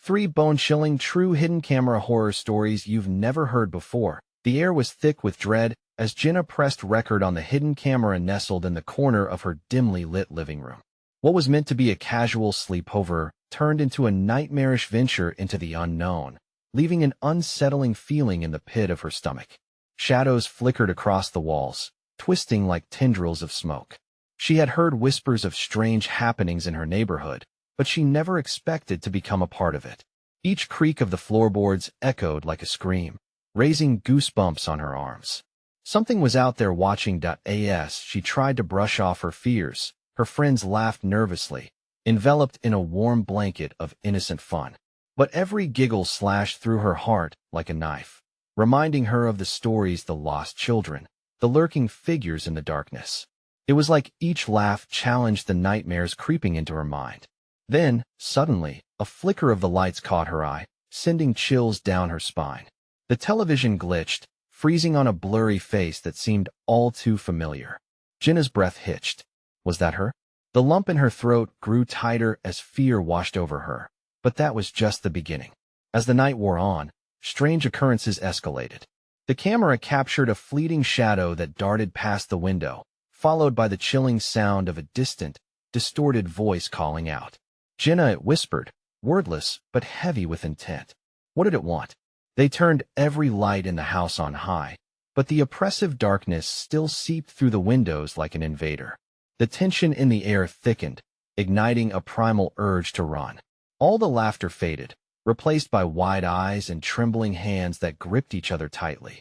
3 bone-chilling, true hidden camera horror stories you've never heard before. The air was thick with dread as Jenna pressed record on the hidden camera nestled in the corner of her dimly lit living room. What was meant to be a casual sleepover turned into a nightmarish venture into the unknown, leaving an unsettling feeling in the pit of her stomach. Shadows flickered across the walls, twisting like tendrils of smoke. She had heard whispers of strange happenings in her neighborhood, but she never expected to become a part of it. Each creak of the floorboards echoed like a scream, raising goosebumps on her arms. Something was out there watching. As she tried to brush off her fears, her friends laughed nervously, enveloped in a warm blanket of innocent fun. But every giggle slashed through her heart like a knife, reminding her of the stories, the lost children, the lurking figures in the darkness. It was like each laugh challenged the nightmares creeping into her mind. Then, suddenly, a flicker of the lights caught her eye, sending chills down her spine. The television glitched, freezing on a blurry face that seemed all too familiar. Jenna's breath hitched. Was that her? The lump in her throat grew tighter as fear washed over her. But that was just the beginning. As the night wore on, strange occurrences escalated. The camera captured a fleeting shadow that darted past the window, followed by the chilling sound of a distant, distorted voice calling out. Jenna, it whispered, wordless but heavy with intent. What did it want? They turned every light in the house on high, but the oppressive darkness still seeped through the windows like an invader. The tension in the air thickened, igniting a primal urge to run. All the laughter faded, replaced by wide eyes and trembling hands that gripped each other tightly.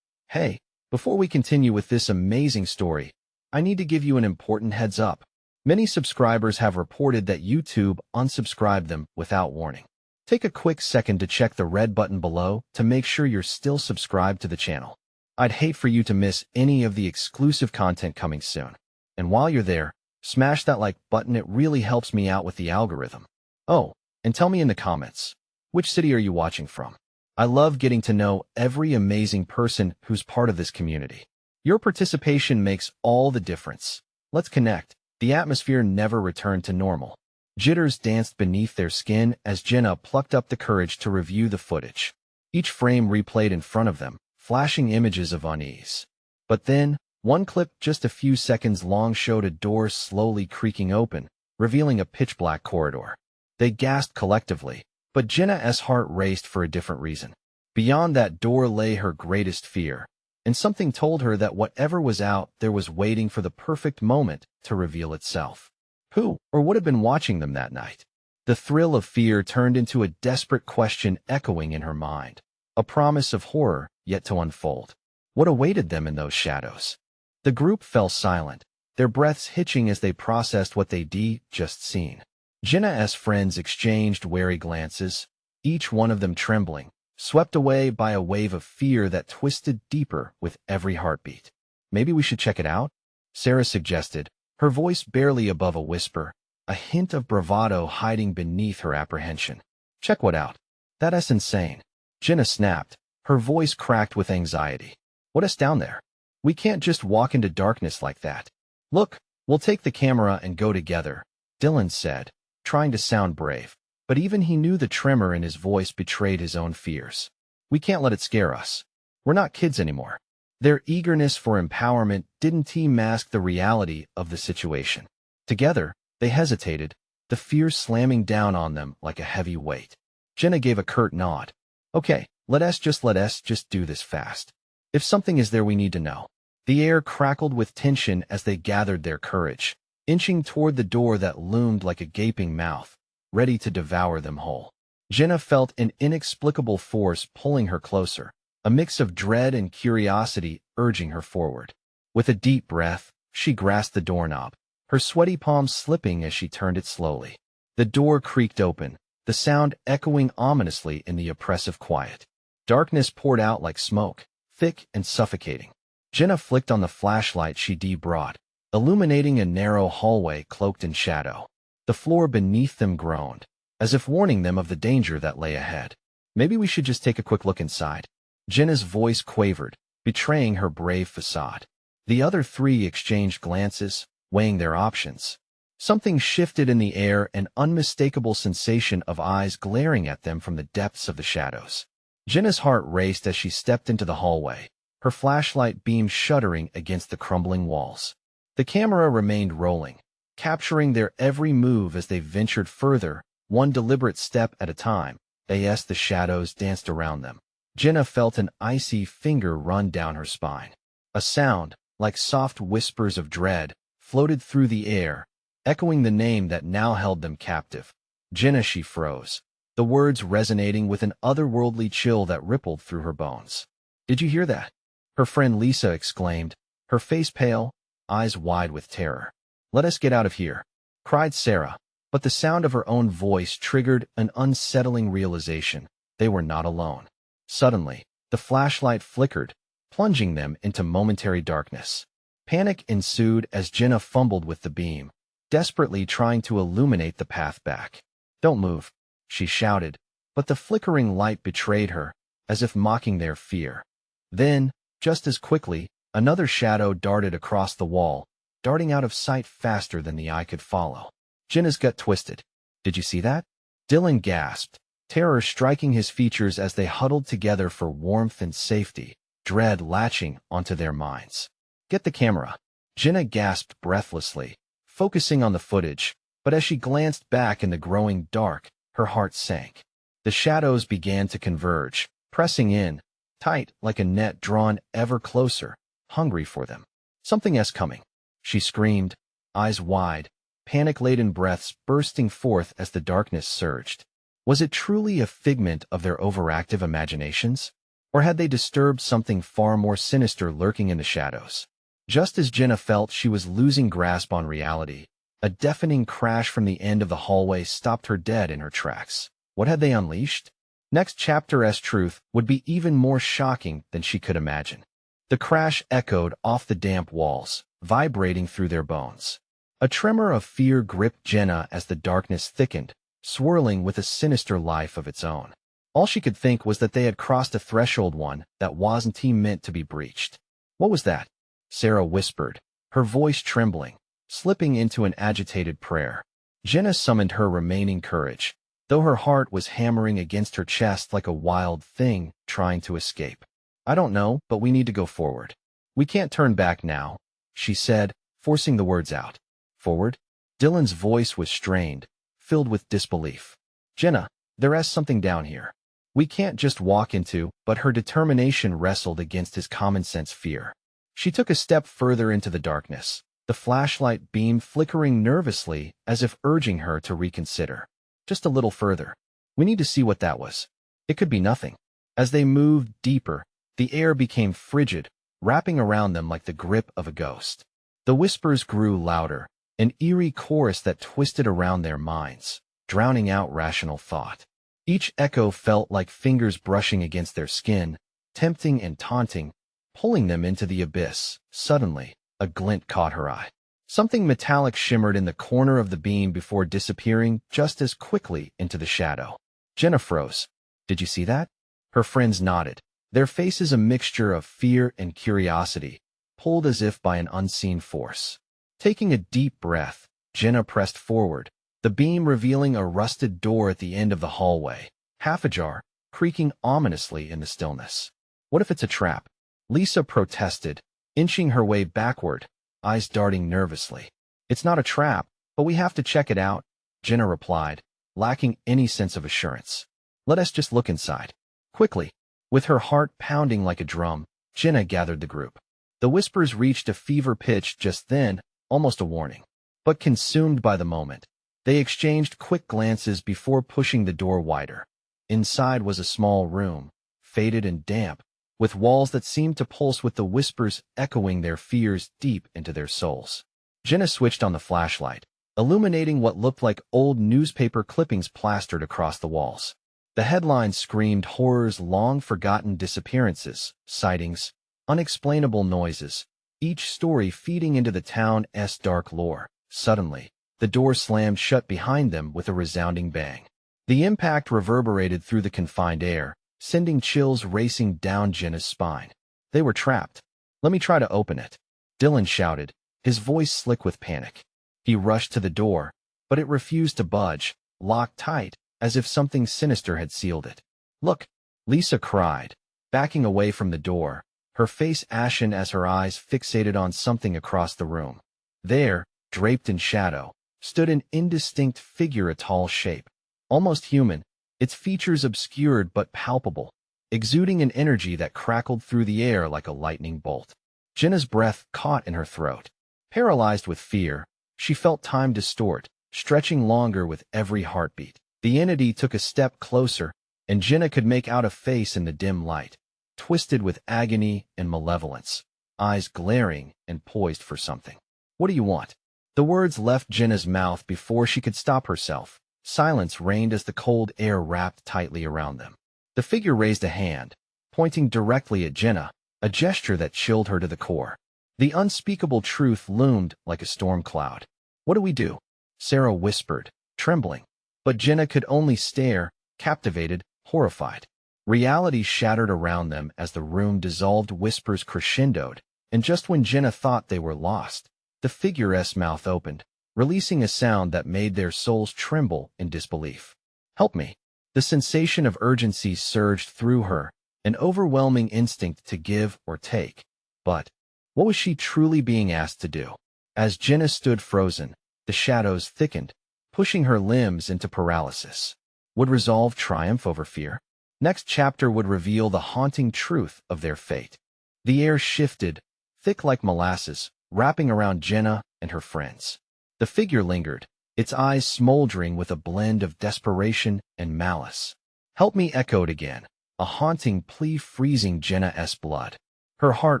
Hey, before we continue with this amazing story, I need to give you an important heads up. Many subscribers have reported that YouTube unsubscribed them without warning. Take a quick second to check the red button below to make sure you're still subscribed to the channel. I'd hate for you to miss any of the exclusive content coming soon. And while you're there, smash that like button. It really helps me out with the algorithm. Oh, and tell me in the comments, which city are you watching from? I love getting to know every amazing person who's part of this community. Your participation makes all the difference. Let's connect. The atmosphere never returned to normal. Jitters danced beneath their skin as Jenna plucked up the courage to review the footage. Each frame replayed in front of them, flashing images of unease. But then, one clip just a few seconds long showed a door slowly creaking open, revealing a pitch-black corridor. They gasped collectively, but Jenna's heart raced for a different reason. Beyond that door lay her greatest fear, and something told her that whatever was out there was waiting for the perfect moment to reveal itself. Who or what had been watching them that night? The thrill of fear turned into a desperate question echoing in her mind, a promise of horror yet to unfold. What awaited them in those shadows? The group fell silent, their breaths hitching as they processed what they'd just seen. Jenna's friends exchanged wary glances, each one of them trembling, swept away by a wave of fear that twisted deeper with every heartbeat. Maybe we should check it out? Sarah suggested, her voice barely above a whisper, a hint of bravado hiding beneath her apprehension. Check what out? That's insane. Jenna snapped, her voice cracked with anxiety. What is down there? We can't just walk into darkness like that. Look, we'll take the camera and go together, Dylan said, trying to sound brave. But even he knew the tremor in his voice betrayed his own fears. We can't let it scare us. We're not kids anymore. Their eagerness for empowerment didn't mask the reality of the situation. Together, they hesitated, the fear slamming down on them like a heavy weight. Jenna gave a curt nod. Okay, let us just do this fast. If something is there we need to know. The air crackled with tension as they gathered their courage, inching toward the door that loomed like a gaping mouth, ready to devour them whole. Jenna felt an inexplicable force pulling her closer, a mix of dread and curiosity urging her forward. With a deep breath, she grasped the doorknob, her sweaty palms slipping as she turned it slowly. The door creaked open, the sound echoing ominously in the oppressive quiet. Darkness poured out like smoke, thick and suffocating. Jenna flicked on the flashlight she brought, illuminating a narrow hallway cloaked in shadow. The floor beneath them groaned, as if warning them of the danger that lay ahead. Maybe we should just take a quick look inside. Jenna's voice quavered, betraying her brave facade. The other three exchanged glances, weighing their options. Something shifted in the air, an unmistakable sensation of eyes glaring at them from the depths of the shadows. Jenna's heart raced as she stepped into the hallway, her flashlight beam shuddering against the crumbling walls. The camera remained rolling, capturing their every move as they ventured further, one deliberate step at a time, as the shadows danced around them. Jenna felt an icy finger run down her spine. A sound, like soft whispers of dread, floated through the air, echoing the name that now held them captive. Jenna, she froze, the words resonating with an otherworldly chill that rippled through her bones. "Did you hear that?" her friend Lisa exclaimed, her face pale, eyes wide with terror. "Let us get out of here," cried Sarah, but the sound of her own voice triggered an unsettling realization. They were not alone. Suddenly, the flashlight flickered, plunging them into momentary darkness. Panic ensued as Jenna fumbled with the beam, desperately trying to illuminate the path back. "Don't move," she shouted, but the flickering light betrayed her, as if mocking their fear. Then, just as quickly, another shadow darted across the wall, darting out of sight faster than the eye could follow. Jenna's gut twisted. "Did you see that?" Dylan gasped, terror striking his features as they huddled together for warmth and safety, dread latching onto their minds. "Get the camera," Jenna gasped breathlessly, focusing on the footage, but as she glanced back in the growing dark, her heart sank. The shadows began to converge, pressing in, tight like a net drawn ever closer, hungry for them. "Something's coming," she screamed, eyes wide, panic-laden breaths bursting forth as the darkness surged. Was it truly a figment of their overactive imaginations? Or had they disturbed something far more sinister lurking in the shadows? Just as Jenna felt she was losing grasp on reality, a deafening crash from the end of the hallway stopped her dead in her tracks. What had they unleashed? Next chapter's truth would be even more shocking than she could imagine. The crash echoed off the damp walls, vibrating through their bones. A tremor of fear gripped Jenna as the darkness thickened, swirling with a sinister life of its own. All she could think was that they had crossed a threshold, one that wasn't meant to be breached. "What was that?" Sarah whispered, her voice trembling, slipping into an agitated prayer. Jenna summoned her remaining courage, though her heart was hammering against her chest like a wild thing trying to escape. "I don't know, but we need to go forward. We can't turn back now," she said, forcing the words out. "Forward?" Dylan's voice was strained, filled with disbelief. "Jenna, there's something down here. We can't just walk into," but her determination wrestled against his common-sense fear. She took a step further into the darkness, the flashlight beam flickering nervously as if urging her to reconsider. "Just a little further. We need to see what that was. It could be nothing." As they moved deeper, the air became frigid, wrapping around them like the grip of a ghost. The whispers grew louder, an eerie chorus that twisted around their minds, drowning out rational thought. Each echo felt like fingers brushing against their skin, tempting and taunting, pulling them into the abyss. Suddenly, a glint caught her eye. Something metallic shimmered in the corner of the beam before disappearing just as quickly into the shadow. Jenna froze. "Did you see that?" Her friends nodded, their faces a mixture of fear and curiosity, pulled as if by an unseen force. Taking a deep breath, Jenna pressed forward, the beam revealing a rusted door at the end of the hallway, half ajar, creaking ominously in the stillness. "What if it's a trap?" Lisa protested, inching her way backward, eyes darting nervously. "It's not a trap, but we have to check it out," Jenna replied, lacking any sense of assurance. "Let us just look inside." Quickly, with her heart pounding like a drum, Jenna gathered the group. The whispers reached a fever pitch just then, almost a warning. But consumed by the moment, they exchanged quick glances before pushing the door wider. Inside was a small room, faded and damp, with walls that seemed to pulse with the whispers echoing their fears deep into their souls. Jenna switched on the flashlight, illuminating what looked like old newspaper clippings plastered across the walls. The headlines screamed horrors, long-forgotten disappearances, sightings, unexplainable noises, each story feeding into the town's dark lore. Suddenly, the door slammed shut behind them with a resounding bang. The impact reverberated through the confined air, sending chills racing down Jenna's spine. They were trapped. "Let me try to open it," Dylan shouted, his voice slick with panic. He rushed to the door, but it refused to budge, locked tight, as if something sinister had sealed it. "Look!" Lisa cried, backing away from the door, her face ashen as her eyes fixated on something across the room. There, draped in shadow, stood an indistinct figure, a tall shape, almost human, its features obscured but palpable, exuding an energy that crackled through the air like a lightning bolt. Jenna's breath caught in her throat. Paralyzed with fear, she felt time distort, stretching longer with every heartbeat. The entity took a step closer, and Jenna could make out a face in the dim light, twisted with agony and malevolence, eyes glaring and poised for something. "What do you want?" The words left Jenna's mouth before she could stop herself. Silence reigned as the cold air wrapped tightly around them. The figure raised a hand, pointing directly at Jenna, a gesture that chilled her to the core. The unspeakable truth loomed like a storm cloud. "What do we do?" Sarah whispered, trembling. But Jenna could only stare, captivated, horrified. Reality shattered around them as the room dissolved, whispers crescendoed, and just when Jenna thought they were lost, the figure's mouth opened, releasing a sound that made their souls tremble in disbelief. "Help me." The sensation of urgency surged through her, an overwhelming instinct to give or take. But what was she truly being asked to do? As Jenna stood frozen, the shadows thickened, pushing her limbs into paralysis. Would resolve triumph over fear? Next chapter would reveal the haunting truth of their fate. The air shifted, thick like molasses, wrapping around Jenna and her friends. The figure lingered, its eyes smoldering with a blend of desperation and malice. "Help me," echoed again, a haunting plea freezing Jenna's blood. Her heart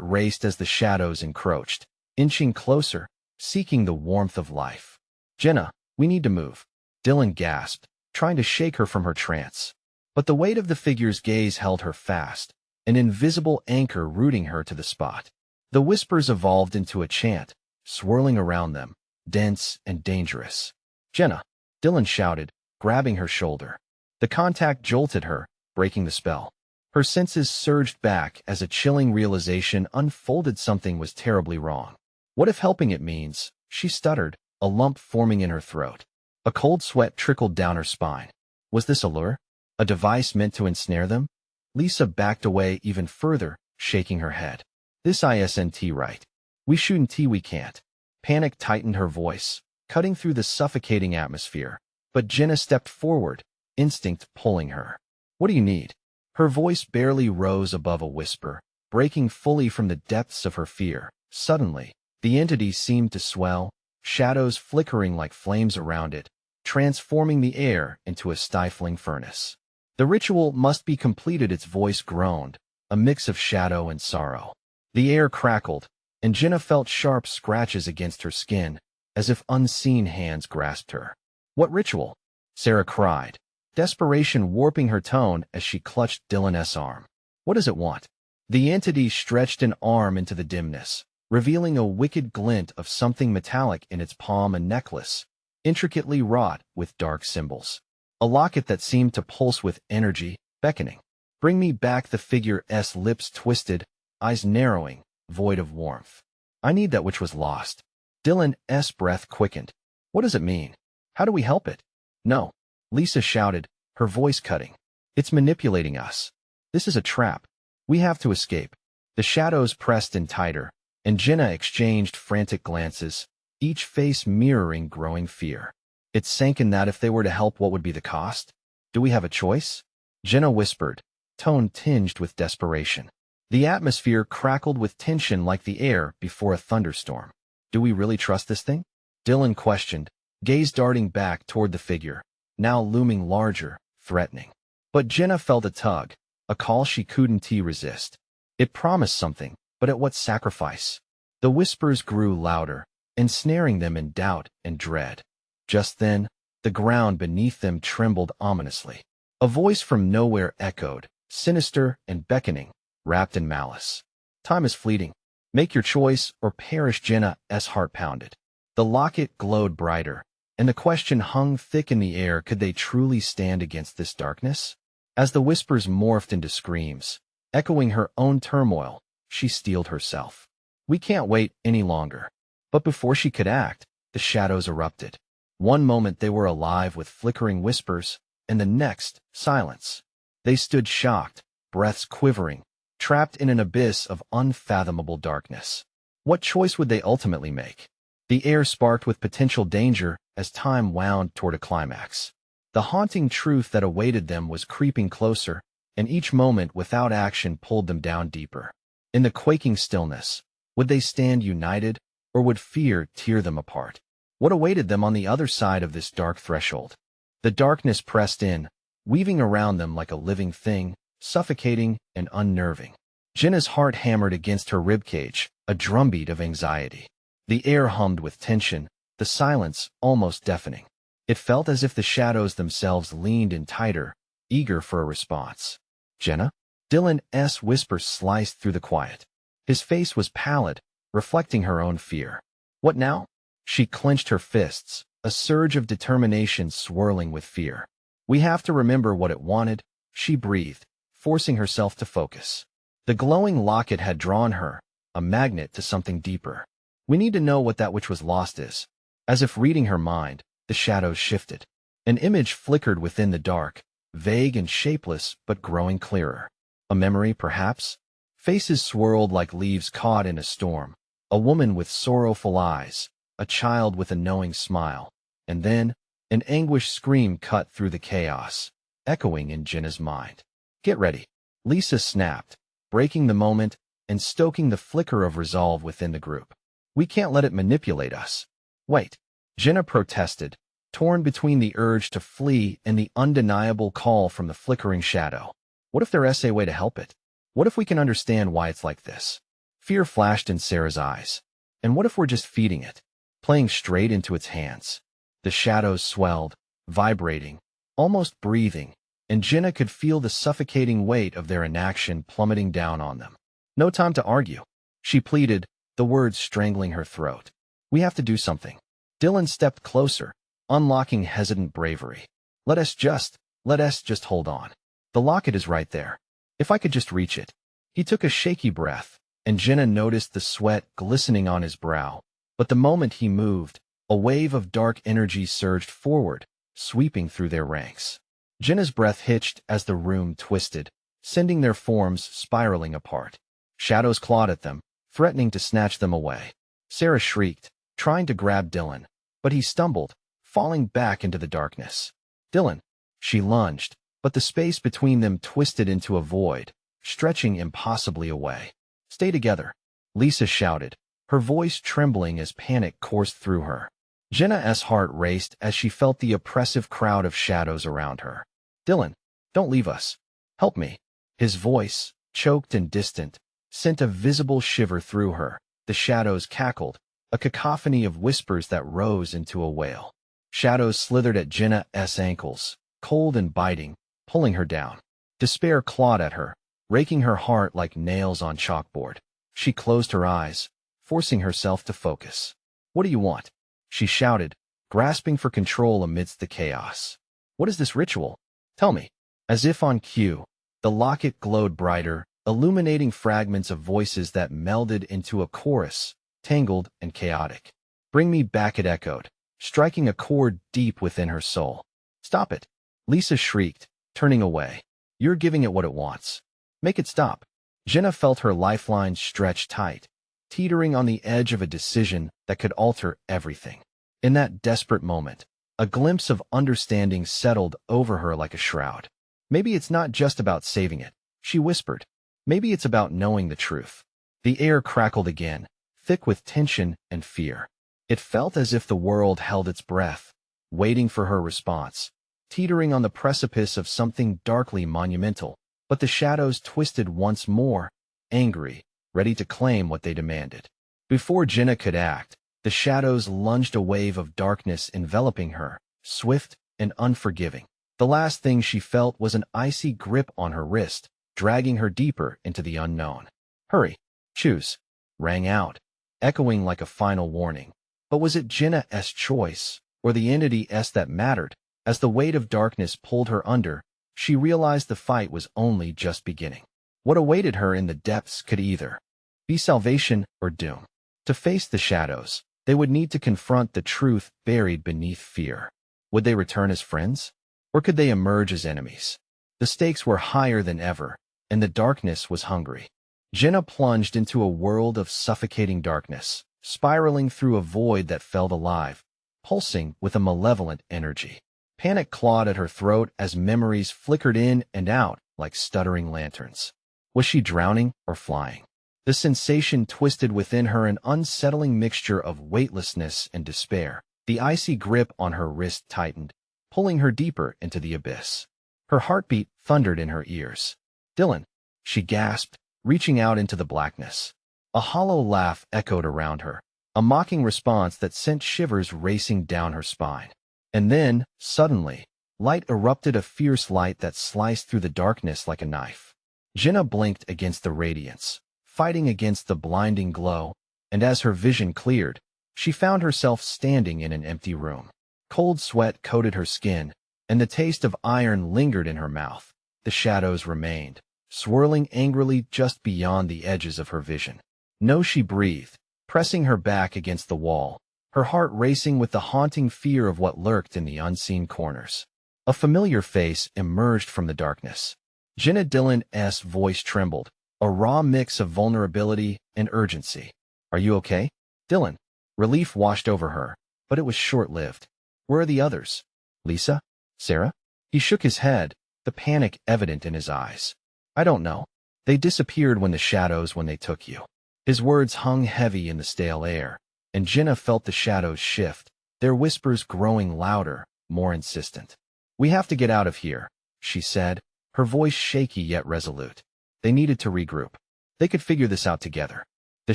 raced as the shadows encroached, inching closer, seeking the warmth of life. "Jenna, we need to move," Dylan gasped, trying to shake her from her trance. But the weight of the figure's gaze held her fast, an invisible anchor rooting her to the spot. The whispers evolved into a chant, swirling around them, dense and dangerous. "Jenna!" Dylan shouted, grabbing her shoulder. The contact jolted her, breaking the spell. Her senses surged back as a chilling realization unfolded: something was terribly wrong. What if helping it means, she stuttered, a lump forming in her throat. A cold sweat trickled down her spine. Was this a lure? A device meant to ensnare them? Lisa backed away even further, shaking her head. "This isn't right. We shouldn't. We can't." Panic tightened her voice, cutting through the suffocating atmosphere. But Jenna stepped forward, instinct pulling her. "What do you need?" Her voice barely rose above a whisper, breaking fully from the depths of her fear. Suddenly, the entity seemed to swell, shadows flickering like flames around it, transforming the air into a stifling furnace. "The ritual must be completed," its voice groaned, a mix of shadow and sorrow. The air crackled, and Jenna felt sharp scratches against her skin, as if unseen hands grasped her. "What ritual?" Sarah cried, desperation warping her tone as she clutched Dylan's arm. "What does it want?" The entity stretched an arm into the dimness, revealing a wicked glint of something metallic in its palm, a necklace, intricately wrought with dark symbols. A locket that seemed to pulse with energy, beckoning. "Bring me back." The figure's lips twisted, eyes narrowing, void of warmth. "I need that which was lost." Dylan's breath quickened. "What does it mean? How do we help it?" "No," Lisa shouted, her voice cutting. "It's manipulating us. This is a trap. We have to escape." The shadows pressed in tighter, and Jenna exchanged frantic glances, each face mirroring growing fear. It sank in that if they were to help, what would be the cost? "Do we have a choice?" Jenna whispered, tone tinged with desperation. The atmosphere crackled with tension like the air before a thunderstorm. "Do we really trust this thing?" Dylan questioned, gaze darting back toward the figure, now looming larger, threatening. But Jenna felt a tug, a call she couldn't resist. It promised something, but at what sacrifice? The whispers grew louder, ensnaring them in doubt and dread. Just then, the ground beneath them trembled ominously. A voice from nowhere echoed, sinister and beckoning, wrapped in malice. "Time is fleeting. Make your choice or perish." Jenna's heart pounded. The locket glowed brighter, and the question hung thick in the air: could they truly stand against this darkness? As the whispers morphed into screams, echoing her own turmoil, she steeled herself. "We can't wait any longer." But before she could act, the shadows erupted. One moment they were alive with flickering whispers, and the next, silence. They stood shocked, breaths quivering, trapped in an abyss of unfathomable darkness. What choice would they ultimately make? The air sparked with potential danger as time wound toward a climax. The haunting truth that awaited them was creeping closer, and each moment without action pulled them down deeper. In the quaking stillness, would they stand united, or would fear tear them apart? What awaited them on the other side of this dark threshold? The darkness pressed in, weaving around them like a living thing, suffocating and unnerving. Jenna's heart hammered against her ribcage, a drumbeat of anxiety. The air hummed with tension, the silence almost deafening. It felt as if the shadows themselves leaned in tighter, eager for a response. "Jenna?" Dylan's whisper sliced through the quiet. His face was pallid, reflecting her own fear. "What now?" She clenched her fists, a surge of determination swirling with fear. "We have to remember what it wanted," she breathed, forcing herself to focus. The glowing locket had drawn her, a magnet to something deeper. "We need to know what that which was lost is." As if reading her mind, the shadows shifted. An image flickered within the dark, vague and shapeless but growing clearer. A memory, perhaps? Faces swirled like leaves caught in a storm. A woman with sorrowful eyes, a child with a knowing smile, and then an anguished scream cut through the chaos, echoing in Jenna's mind. "Get ready," Lisa snapped, breaking the moment and stoking the flicker of resolve within the group. "We can't let it manipulate us." "Wait," Jenna protested, torn between the urge to flee and the undeniable call from the flickering shadow. "What if there's a way to help it? What if we can understand why it's like this?" Fear flashed in Sarah's eyes. "And what if we're just feeding it, playing straight into its hands?" The shadows swelled, vibrating, almost breathing, and Jenna could feel the suffocating weight of their inaction plummeting down on them. "No time to argue," she pleaded, the words strangling her throat. "We have to do something." Dylan stepped closer, unlocking hesitant bravery. Let us just hold on. The locket is right there. If I could just reach it." He took a shaky breath, and Jenna noticed the sweat glistening on his brow. But the moment he moved, a wave of dark energy surged forward, sweeping through their ranks. Jenna's breath hitched as the room twisted, sending their forms spiraling apart. Shadows clawed at them, threatening to snatch them away. Sarah shrieked, trying to grab Dylan, but he stumbled, falling back into the darkness. "Dylan!" She lunged, but the space between them twisted into a void, stretching impossibly away. "Stay together," Lisa shouted, her voice trembling as panic coursed through her. Jenna's heart raced as she felt the oppressive crowd of shadows around her. "Dylan, don't leave us. Help me." His voice, choked and distant, sent a visible shiver through her. The shadows cackled, a cacophony of whispers that rose into a wail. Shadows slithered at Jenna's ankles, cold and biting, pulling her down. Despair clawed at her, raking her heart like nails on chalkboard. She closed her eyes, forcing herself to focus. "What do you want?" she shouted, grasping for control amidst the chaos. "What is this ritual? Tell me." As if on cue, the locket glowed brighter, illuminating fragments of voices that melded into a chorus, tangled and chaotic. "Bring me back," it echoed, striking a chord deep within her soul. "Stop it," Lisa shrieked, turning away. "You're giving it what it wants. Make it stop." Jenna felt her lifeline stretch tight, teetering on the edge of a decision that could alter everything. In that desperate moment, a glimpse of understanding settled over her like a shroud. "Maybe it's not just about saving it," she whispered. "Maybe it's about knowing the truth." The air crackled again, thick with tension and fear. It felt as if the world held its breath, waiting for her response, teetering on the precipice of something darkly monumental. But the shadows twisted once more, angry, ready to claim what they demanded. Before Jenna could act, the shadows lunged, a wave of darkness enveloping her, swift and unforgiving. The last thing she felt was an icy grip on her wrist, dragging her deeper into the unknown. "Hurry, choose," rang out, echoing like a final warning. But was it Jenna's choice, or the entity's that mattered? As the weight of darkness pulled her under, she realized the fight was only just beginning. What awaited her in the depths could either be salvation or doom. To face the shadows, They would need to confront the truth buried beneath fear. Would they return as friends? Or could they emerge as enemies? The stakes were higher than ever, and the darkness was hungry. Jenna plunged into a world of suffocating darkness, spiraling through a void that felt alive, pulsing with a malevolent energy. Panic clawed at her throat as memories flickered in and out like stuttering lanterns. Was she drowning or flying? The sensation twisted within her an unsettling mixture of weightlessness and despair. The icy grip on her wrist tightened, pulling her deeper into the abyss. Her heartbeat thundered in her ears. "Dylan," she gasped, reaching out into the blackness. A hollow laugh echoed around her, a mocking response that sent shivers racing down her spine. And then, suddenly, light erupted, a fierce light that sliced through the darkness like a knife. Jenna blinked against the radiance, fighting against the blinding glow, and as her vision cleared, she found herself standing in an empty room. Cold sweat coated her skin, and the taste of iron lingered in her mouth. The shadows remained, swirling angrily just beyond the edges of her vision. "No," she breathed, pressing her back against the wall, her heart racing with the haunting fear of what lurked in the unseen corners. A familiar face emerged from the darkness. Jenna. Dylan's voice trembled, a raw mix of vulnerability and urgency. "Are you okay, Dylan?" Relief washed over her, but it was short-lived. "Where are the others? Lisa? Sarah?" He shook his head, the panic evident in his eyes. "I don't know. They disappeared when they took you." His words hung heavy in the stale air, and Jenna felt the shadows shift, their whispers growing louder, more insistent. "We have to get out of here," she said, her voice shaky yet resolute. They needed to regroup. They could figure this out together. The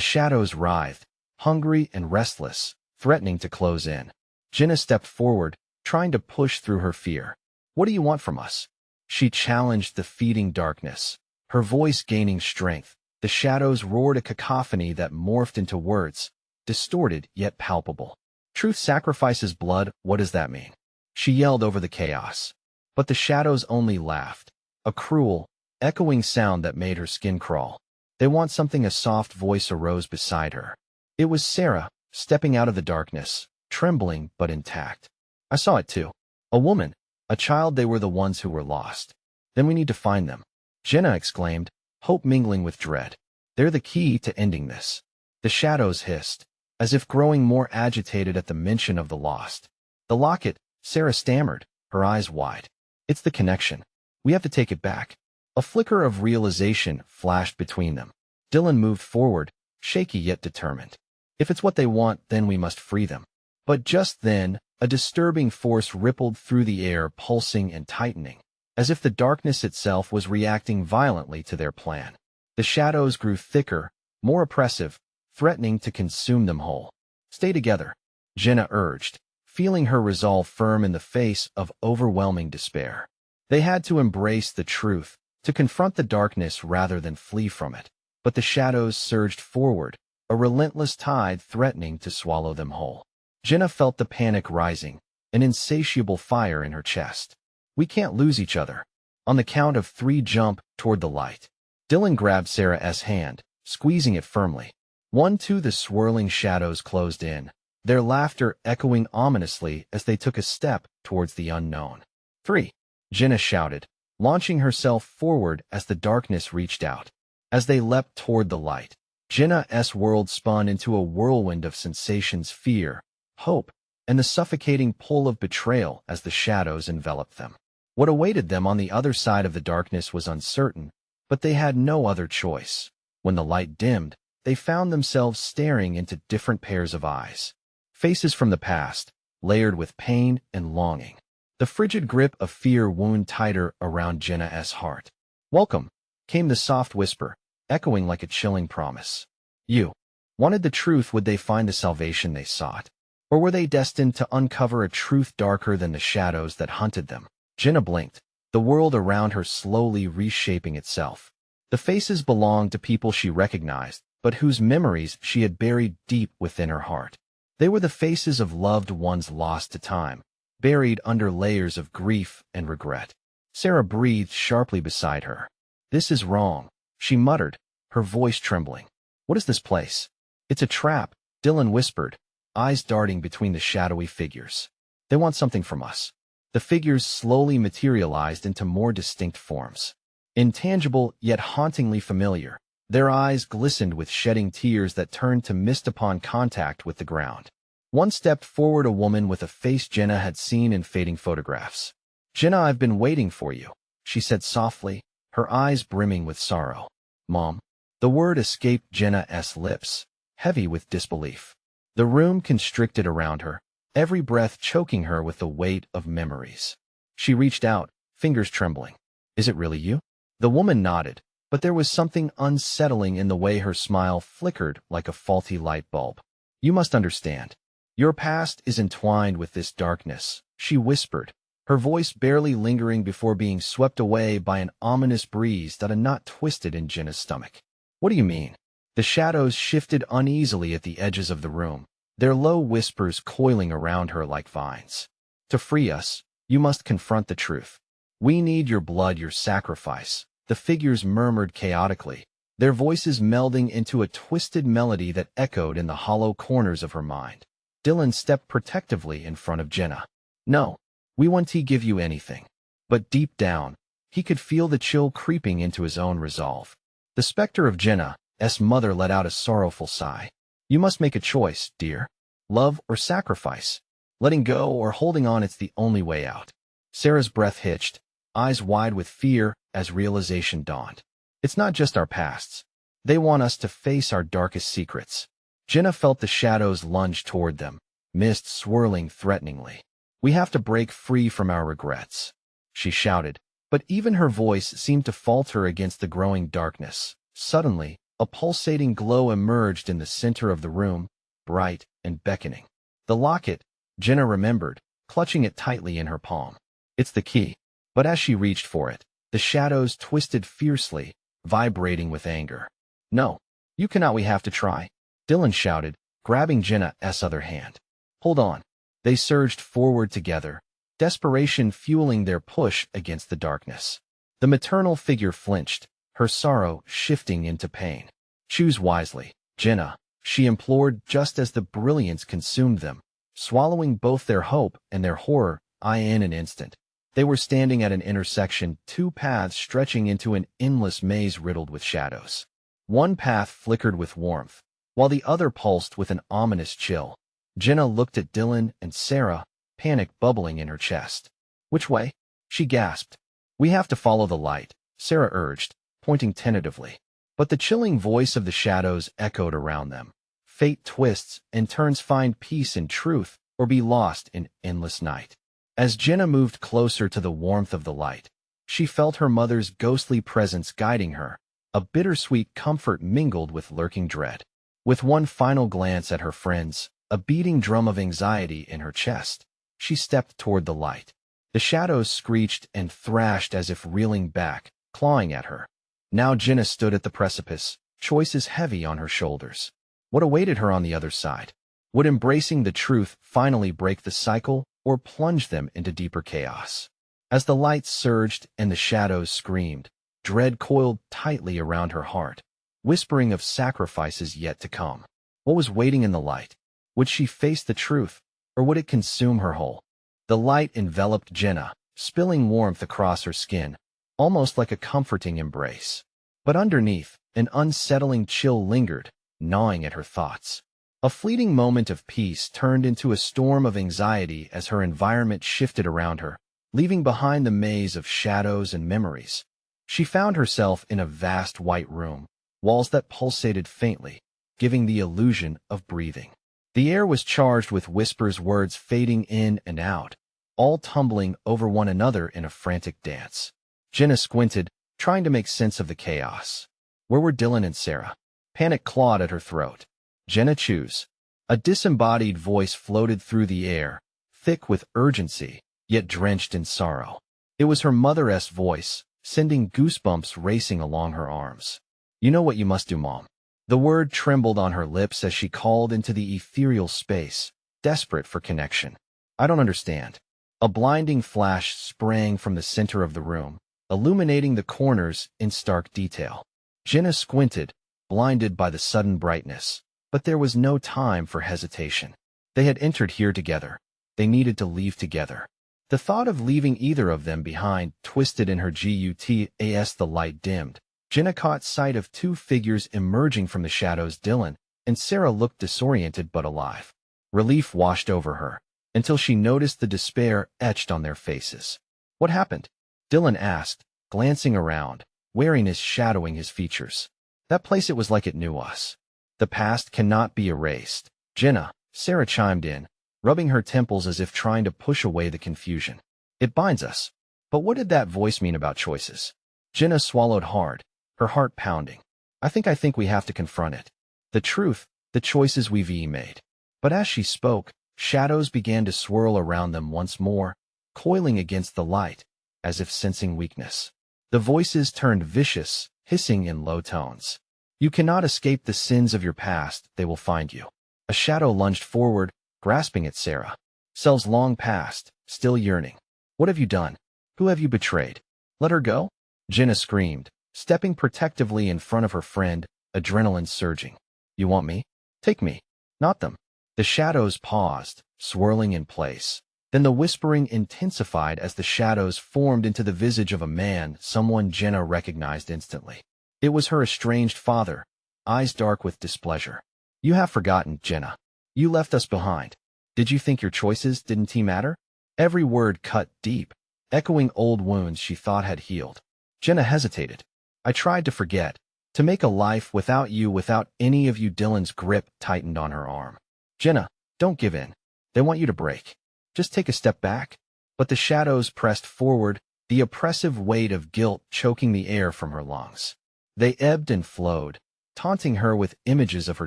shadows writhed, hungry and restless, threatening to close in. Jenna stepped forward, trying to push through her fear. "What do you want from us?" She challenged the feeding darkness, her voice gaining strength. The shadows roared, a cacophony that morphed into words, distorted yet palpable. "Truth sacrifices blood, what does that mean?" She yelled over the chaos. But the shadows only laughed, a cruel, echoing sound that made her skin crawl. "They want something." A soft voice arose beside her. It was Sarah, stepping out of the darkness, trembling but intact. "I saw it too. A woman, a child. They were the ones who were lost. Then we need to find them," Jenna exclaimed, hope mingling with dread. "They're the key to ending this." The shadows hissed, as if growing more agitated at the mention of the lost. "The locket," Sarah stammered, her eyes wide. "It's the connection. We have to take it back." A flicker of realization flashed between them. Dylan moved forward, shaky yet determined. "If it's what they want, then we must free them." But just then, a disturbing force rippled through the air, pulsing and tightening, as if the darkness itself was reacting violently to their plan. The shadows grew thicker, more oppressive, threatening to consume them whole. "Stay together," Jenna urged, feeling her resolve firm in the face of overwhelming despair. They had to embrace the truth, to confront the darkness rather than flee from it. But the shadows surged forward, a relentless tide threatening to swallow them whole. Jenna felt the panic rising, an insatiable fire in her chest. "We can't lose each other." On the count of 3, jump toward the light. Dylan grabbed Sarah's hand, squeezing it firmly. 1, 2, the swirling shadows closed in, their laughter echoing ominously as they took a step towards the unknown. 3, Jenna shouted, launching herself forward as the darkness reached out. As they leapt toward the light, Jenna's world spun into a whirlwind of sensations: fear, hope, and the suffocating pull of betrayal as the shadows enveloped them. What awaited them on the other side of the darkness was uncertain, but they had no other choice. When the light dimmed, they found themselves staring into different pairs of eyes. Faces from the past, layered with pain and longing. The frigid grip of fear wound tighter around Jenna's heart. "Welcome," came the soft whisper, echoing like a chilling promise. You wanted the truth. Would they find the salvation they sought? Or were they destined to uncover a truth darker than the shadows that hunted them? Jenna blinked, the world around her slowly reshaping itself. The faces belonged to people she recognized, but whose memories she had buried deep within her heart. They were the faces of loved ones lost to time, buried under layers of grief and regret. Sarah breathed sharply beside her. "This is wrong," she muttered, her voice trembling. "What is this place?" "It's a trap," Dylan whispered, eyes darting between the shadowy figures. They want something from us. The figures slowly materialized into more distinct forms. Intangible yet hauntingly familiar, their eyes glistened with shedding tears that turned to mist upon contact with the ground. One stepped forward, a woman with a face Jenna had seen in fading photographs. "Jenna, I've been waiting for you," she said softly, her eyes brimming with sorrow. "Mom." The word escaped Jenna's lips, heavy with disbelief. The room constricted around her, every breath choking her with the weight of memories. She reached out, fingers trembling. "Is it really you?" The woman nodded, but there was something unsettling in the way her smile flickered like a faulty light bulb. "You must understand. Your past is entwined with this darkness," she whispered, her voice barely lingering before being swept away by an ominous breeze that a knot twisted in Jenna's stomach. "What do you mean?" The shadows shifted uneasily at the edges of the room, their low whispers coiling around her like vines. "To free us, you must confront the truth. We need your blood, your sacrifice," the figures murmured chaotically, their voices melding into a twisted melody that echoed in the hollow corners of her mind. Dylan stepped protectively in front of Jenna. "No, we won't give you anything." But deep down, he could feel the chill creeping into his own resolve. The specter of Jenna's mother let out a sorrowful sigh. "You must make a choice, dear. Love or sacrifice. Letting go or holding on, it's the only way out." Sarah's breath hitched, eyes wide with fear as realization dawned. "It's not just our pasts. They want us to face our darkest secrets." Jenna felt the shadows lunge toward them, mist swirling threateningly. "We have to break free from our regrets," she shouted, but even her voice seemed to falter against the growing darkness. Suddenly, a pulsating glow emerged in the center of the room, bright and beckoning. The locket, Jenna remembered, clutching it tightly in her palm. "It's the key." But as she reached for it, the shadows twisted fiercely, vibrating with anger. "No, you cannot. We have to try," Dylan shouted, grabbing Jenna's other hand. "Hold on." They surged forward together, desperation fueling their push against the darkness. The maternal figure flinched, her sorrow shifting into pain. "Choose wisely, Jenna," she implored just as the brilliance consumed them, swallowing both their hope and their horror. In an instant, they were standing at an intersection, two paths stretching into an endless maze riddled with shadows. One path flickered with warmth, while the other pulsed with an ominous chill. Jenna looked at Dylan and Sarah, panic bubbling in her chest. "Which way?" she gasped. "We have to follow the light," Sarah urged, pointing tentatively. But the chilling voice of the shadows echoed around them. "Fate twists and turns, find peace in truth, or be lost in endless night." As Jenna moved closer to the warmth of the light, she felt her mother's ghostly presence guiding her, a bittersweet comfort mingled with lurking dread. With one final glance at her friends, a beating drum of anxiety in her chest, she stepped toward the light. The shadows screeched and thrashed as if reeling back, clawing at her. Now Jenna stood at the precipice, choices heavy on her shoulders. What awaited her on the other side? Would embracing the truth finally break the cycle, or plunge them into deeper chaos? As the light surged and the shadows screamed, dread coiled tightly around her heart, whispering of sacrifices yet to come. What was waiting in the light? Would she face the truth, or would it consume her whole? The light enveloped Jenna, spilling warmth across her skin, almost like a comforting embrace. But underneath, an unsettling chill lingered, gnawing at her thoughts. A fleeting moment of peace turned into a storm of anxiety as her environment shifted around her, leaving behind the maze of shadows and memories. She found herself in a vast white room, walls that pulsated faintly, giving the illusion of breathing. The air was charged with whispers, words fading in and out, all tumbling over one another in a frantic dance. Jenna squinted, trying to make sense of the chaos. Where were Dylan and Sarah? Panic clawed at her throat. "Jenna, choose." A disembodied voice floated through the air, thick with urgency, yet drenched in sorrow. It was her mother's voice, sending goosebumps racing along her arms. "You know what you must do, Mom." The word trembled on her lips as she called into the ethereal space, desperate for connection. "I don't understand." A blinding flash sprang from the center of the room, illuminating the corners in stark detail. Jenna squinted, blinded by the sudden brightness, but there was no time for hesitation. They had entered here together. They needed to leave together. The thought of leaving either of them behind twisted in her gut as the light dimmed. Jenna caught sight of two figures emerging from the shadows. Dylan and Sarah looked disoriented but alive. Relief washed over her, until she noticed the despair etched on their faces. What happened? Dylan asked, glancing around. Wariness shadowing his features. That place, it was like it knew us. The past cannot be erased. Jenna, Sarah chimed in, rubbing her temples as if trying to push away the confusion. It binds us. But what did that voice mean about choices? Jenna swallowed hard, her heart pounding. I think we have to confront it. The truth, the choices we've made. But as she spoke, shadows began to swirl around them once more, coiling against the light, as if sensing weakness. The voices turned vicious, hissing in low tones. You cannot escape the sins of your past, they will find you. A shadow lunged forward, grasping at Sarah. Cells long past, still yearning. What have you done? Who have you betrayed? Let her go? Jenna screamed, stepping protectively in front of her friend, adrenaline surging. You want me? Take me. Not them. The shadows paused, swirling in place. Then the whispering intensified as the shadows formed into the visage of a man, someone Jenna recognized instantly. It was her estranged father, eyes dark with displeasure. You have forgotten, Jenna. You left us behind. Did you think your choices didn't matter? Every word cut deep, echoing old wounds she thought had healed. Jenna hesitated. I tried to forget, to make a life without you, without any of you. Dylan's grip tightened on her arm. Jenna, don't give in. They want you to break. Just take a step back. But the shadows pressed forward, the oppressive weight of guilt choking the air from her lungs. They ebbed and flowed, taunting her with images of her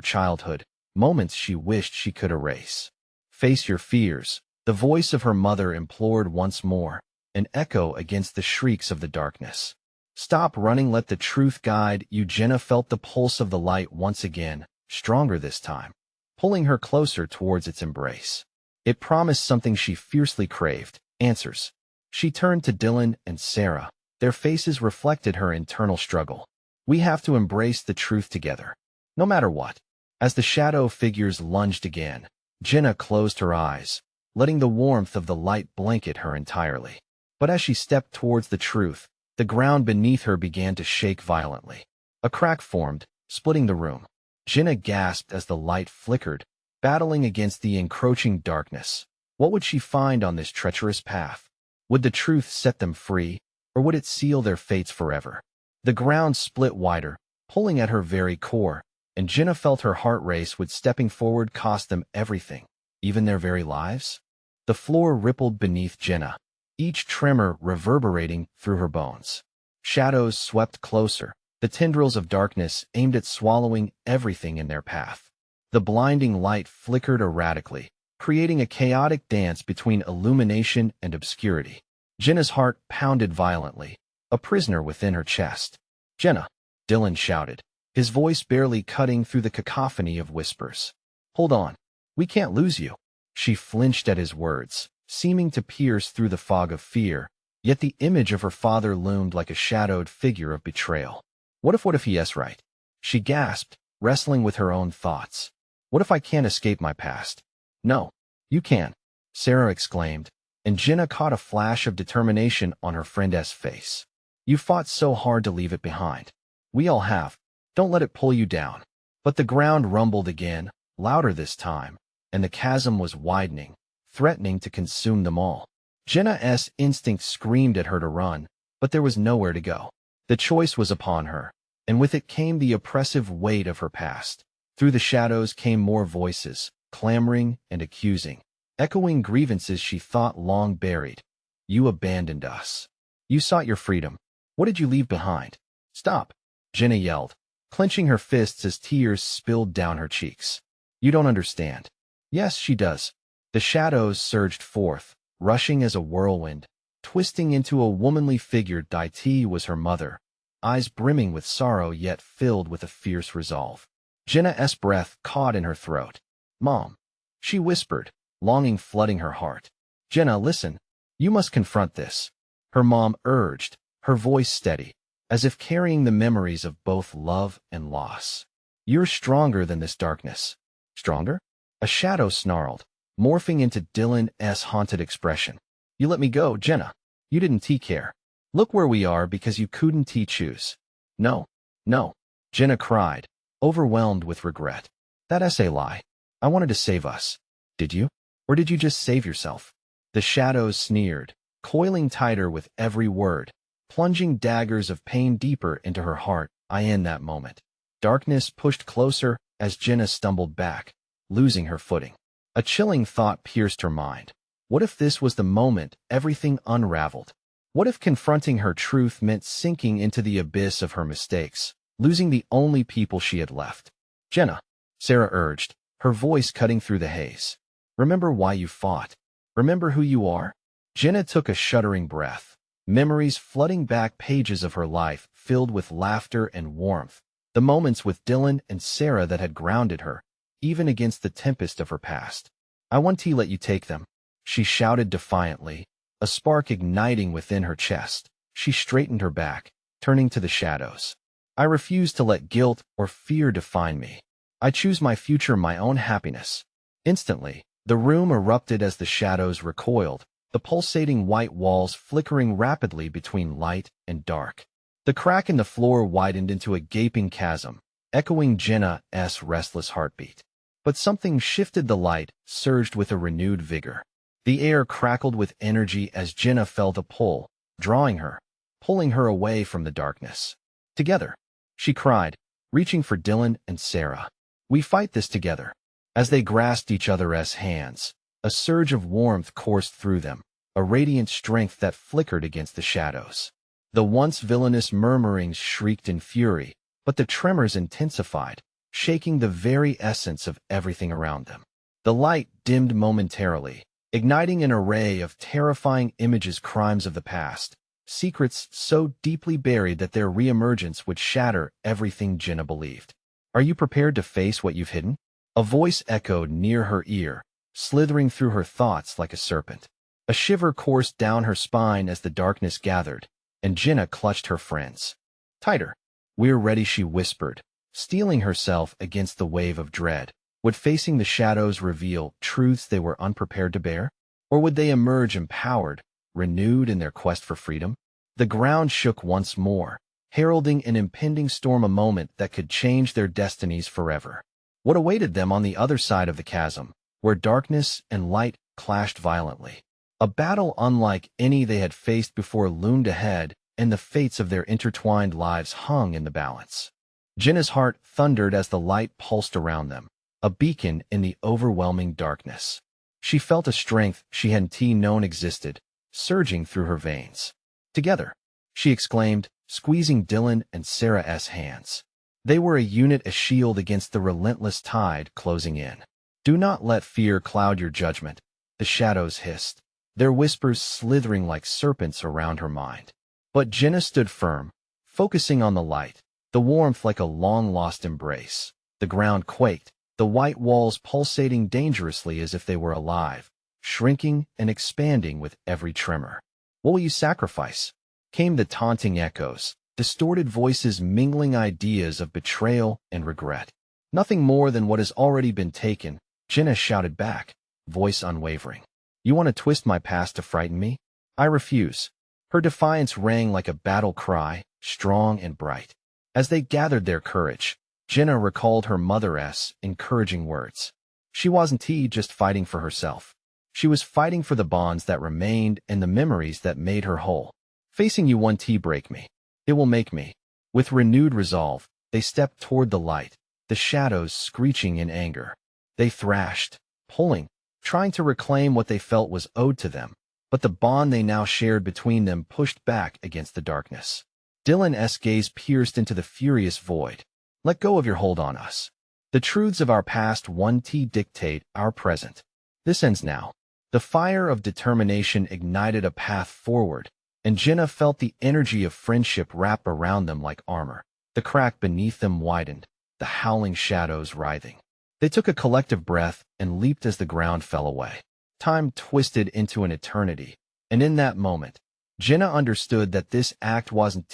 childhood, moments she wished she could erase. Face your fears, the voice of her mother implored once more, an echo against the shrieks of the darkness. Stop running, let the truth guide you. Jenna felt the pulse of the light once again, stronger this time, pulling her closer towards its embrace. It promised something she fiercely craved, answers. She turned to Dylan and Sarah. Their faces reflected her internal struggle. We have to embrace the truth together, no matter what. As the shadow figures lunged again, Jenna closed her eyes, letting the warmth of the light blanket her entirely. But as she stepped towards the truth, the ground beneath her began to shake violently. A crack formed, splitting the room. Jenna gasped as the light flickered, battling against the encroaching darkness. What would she find on this treacherous path? Would the truth set them free, or would it seal their fates forever? The ground split wider, pulling at her very core, and Jenna felt her heart race. Would stepping forward cost them everything, even their very lives? The floor rippled beneath Jenna, each tremor reverberating through her bones. Shadows swept closer, the tendrils of darkness aimed at swallowing everything in their path. The blinding light flickered erratically, creating a chaotic dance between illumination and obscurity. Jenna's heart pounded violently, a prisoner within her chest. Jenna, Dylan shouted, his voice barely cutting through the cacophony of whispers. Hold on. We can't lose you. She flinched at his words, seeming to pierce through the fog of fear, yet the image of her father loomed like a shadowed figure of betrayal. What if he is right? She gasped, wrestling with her own thoughts. What if I can't escape my past? No, you can, Sarah exclaimed, and Jenna caught a flash of determination on her friend's face. You fought so hard to leave it behind. We all have. Don't let it pull you down. But the ground rumbled again, louder this time, and the chasm was widening, threatening to consume them all. Jenna's instinct screamed at her to run, but there was nowhere to go. The choice was upon her, and with it came the oppressive weight of her past. Through the shadows came more voices, clamoring and accusing, echoing grievances she thought long buried. You abandoned us. You sought your freedom. What did you leave behind? Stop, Jenna yelled, clenching her fists as tears spilled down her cheeks. You don't understand. Yes, she does. The shadows surged forth, rushing as a whirlwind, twisting into a womanly figure. It was her mother, eyes brimming with sorrow yet filled with a fierce resolve. Jenna's breath caught in her throat. Mom, she whispered, longing flooding her heart. Jenna, listen. You must confront this. Her mom urged, her voice steady, as if carrying the memories of both love and loss. You're stronger than this darkness. Stronger? A shadow snarled, morphing into Dylan's haunted expression. You let me go, Jenna. You didn't care. Look where we are because you couldn't choose. No, no, Jenna cried, overwhelmed with regret. That's a lie. I wanted to save us. Did you? Or did you just save yourself? The shadows sneered, coiling tighter with every word, plunging daggers of pain deeper into her heart. In that moment, darkness pushed closer as Jenna stumbled back, losing her footing. A chilling thought pierced her mind. What if this was the moment everything unraveled? What if confronting her truth meant sinking into the abyss of her mistakes, losing the only people she had left? Jenna, Sarah urged, her voice cutting through the haze. Remember why you fought. Remember who you are? Jenna took a shuddering breath, memories flooding back pages of her life filled with laughter and warmth, the moments with Dylan and Sarah that had grounded her, even against the tempest of her past. I won't let you take them, she shouted defiantly, a spark igniting within her chest. She straightened her back, turning to the shadows. I refuse to let guilt or fear define me. I choose my future, my own happiness. Instantly, the room erupted as the shadows recoiled, the pulsating white walls flickering rapidly between light and dark. The crack in the floor widened into a gaping chasm, echoing Jenna's restless heartbeat. But something shifted. The light surged with a renewed vigor. The air crackled with energy as Jenna felt a pull, drawing her, pulling her away from the darkness. Together, she cried, reaching for Dylan and Sarah. We fight this together. As they grasped each other's hands, a surge of warmth coursed through them, a radiant strength that flickered against the shadows. The once villainous murmurings shrieked in fury, but the tremors intensified, shaking the very essence of everything around them. The light dimmed momentarily, igniting an array of terrifying images, crimes of the past, secrets so deeply buried that their reemergence would shatter everything Jenna believed. Are you prepared to face what you've hidden? A voice echoed near her ear, slithering through her thoughts like a serpent. A shiver coursed down her spine as the darkness gathered, and Jenna clutched her friends tighter. We're ready, she whispered, steeling herself against the wave of dread. Would facing the shadows reveal truths they were unprepared to bear? Or would they emerge empowered, renewed in their quest for freedom? The ground shook once more, heralding an impending storm, a moment that could change their destinies forever. What awaited them on the other side of the chasm, where darkness and light clashed violently? A battle unlike any they had faced before loomed ahead, and the fates of their intertwined lives hung in the balance. Jenna's heart thundered as the light pulsed around them, a beacon in the overwhelming darkness. She felt a strength she hadn't known existed, surging through her veins. Together, she exclaimed, squeezing Dylan and Sarah's hands. They were a unit, a shield against the relentless tide closing in. Do not let fear cloud your judgment, the shadows hissed, their whispers slithering like serpents around her mind. But Jenna stood firm, focusing on the light, the warmth like a long-lost embrace. The ground quaked, the white walls pulsating dangerously as if they were alive, shrinking and expanding with every tremor. What will you sacrifice? Came the taunting echoes, distorted voices mingling ideas of betrayal and regret. Nothing more than what has already been taken, Jenna shouted back, voice unwavering. You want to twist my past to frighten me? I refuse. Her defiance rang like a battle cry, strong and bright. As they gathered their courage, Jenna recalled her mother's encouraging words. She wasn't just fighting for herself. She was fighting for the bonds that remained and the memories that made her whole. Facing you won't break me. It will make me. With renewed resolve, they stepped toward the light, the shadows screeching in anger. They thrashed, pulling, trying to reclaim what they felt was owed to them, but the bond they now shared between them pushed back against the darkness. Dylan's gaze pierced into the furious void. Let go of your hold on us. The truths of our past won't dictate our present. This ends now. The fire of determination ignited a path forward, and Jenna felt the energy of friendship wrap around them like armor. The crack beneath them widened, the howling shadows writhing. They took a collective breath and leaped as the ground fell away. Time twisted into an eternity, and in that moment, Jenna understood that this act wasn't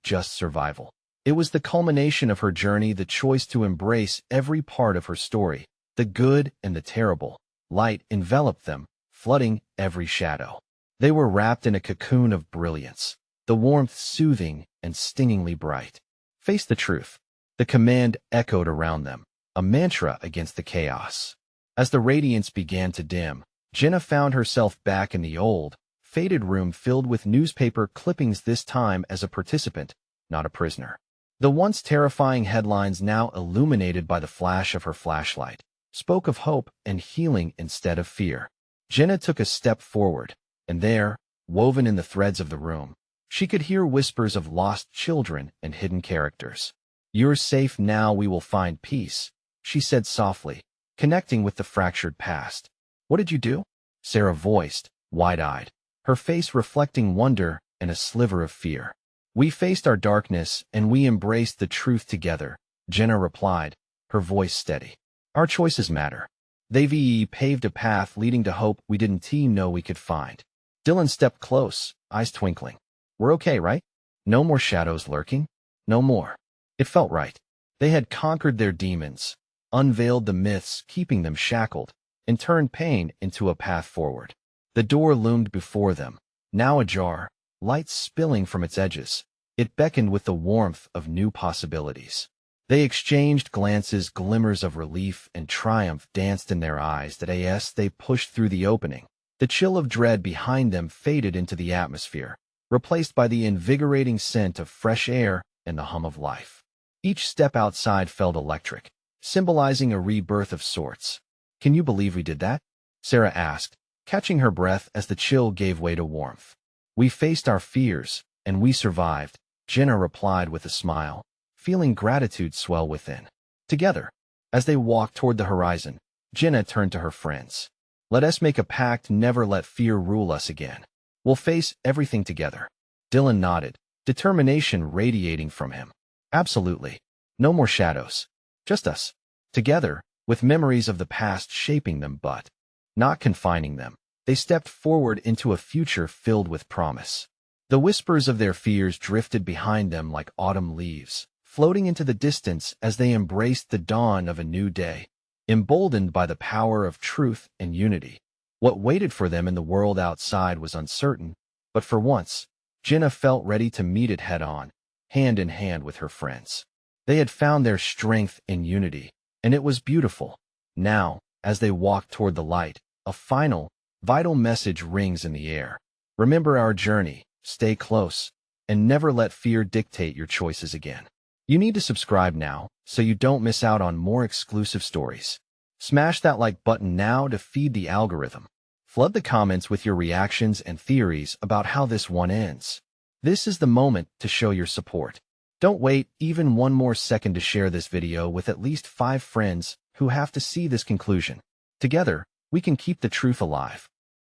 just survival. It was the culmination of her journey, the choice to embrace every part of her story, the good and the terrible, Light enveloped them, flooding every shadow. They were wrapped in a cocoon of brilliance, the warmth soothing and stingingly bright. Face the truth. The command echoed around them, a mantra against the chaos. As the radiance began to dim, Jenna found herself back in the old, faded room filled with newspaper clippings, this time as a participant, not a prisoner. The once terrifying headlines, now illuminated by the flash of her flashlight, spoke of hope and healing instead of fear. Jenna took a step forward, and there, woven in the threads of the room, she could hear whispers of lost children and hidden characters. "You're safe now, we will find peace," she said softly, connecting with the fractured past. "What did you do?" Sarah voiced, wide-eyed, her face reflecting wonder and a sliver of fear. "We faced our darkness and we embraced the truth together," Jenna replied, her voice steady. "Our choices matter. They've paved a path leading to hope we didn't know we could find." Dylan stepped close, eyes twinkling. "We're okay, right? No more shadows lurking? No more." It felt right. They had conquered their demons, unveiled the myths keeping them shackled, and turned pain into a path forward. The door loomed before them, now ajar, light spilling from its edges. It beckoned with the warmth of new possibilities. They exchanged glances, glimmers of relief and triumph danced in their eyes. As they pushed through the opening, the chill of dread behind them faded into the atmosphere, replaced by the invigorating scent of fresh air and the hum of life. Each step outside felt electric, symbolizing a rebirth of sorts. "Can you believe we did that?" Sarah asked, catching her breath as the chill gave way to warmth. "We faced our fears, and we survived," Jenna replied with a smile, feeling gratitude swell within. Together, as they walked toward the horizon, Jenna turned to her friends. "Let us make a pact, never let fear rule us again. We'll face everything together." Dylan nodded, determination radiating from him. "Absolutely. No more shadows. Just us. Together, with memories of the past shaping them but not confining them." They stepped forward into a future filled with promise. The whispers of their fears drifted behind them like autumn leaves, floating into the distance as they embraced the dawn of a new day, emboldened by the power of truth and unity. What waited for them in the world outside was uncertain, but for once, Jenna felt ready to meet it head-on, hand in hand with her friends. They had found their strength in unity, and it was beautiful. Now, as they walked toward the light, a final, vital message rings in the air. Remember our journey, stay close, and never let fear dictate your choices again. You need to subscribe now so you don't miss out on more exclusive stories. Smash that like button now to feed the algorithm. Flood the comments with your reactions and theories about how this one ends. This is the moment to show your support. Don't wait even one more second to share this video with at least 5 friends who have to see this conclusion. Together, we can keep the truth alive.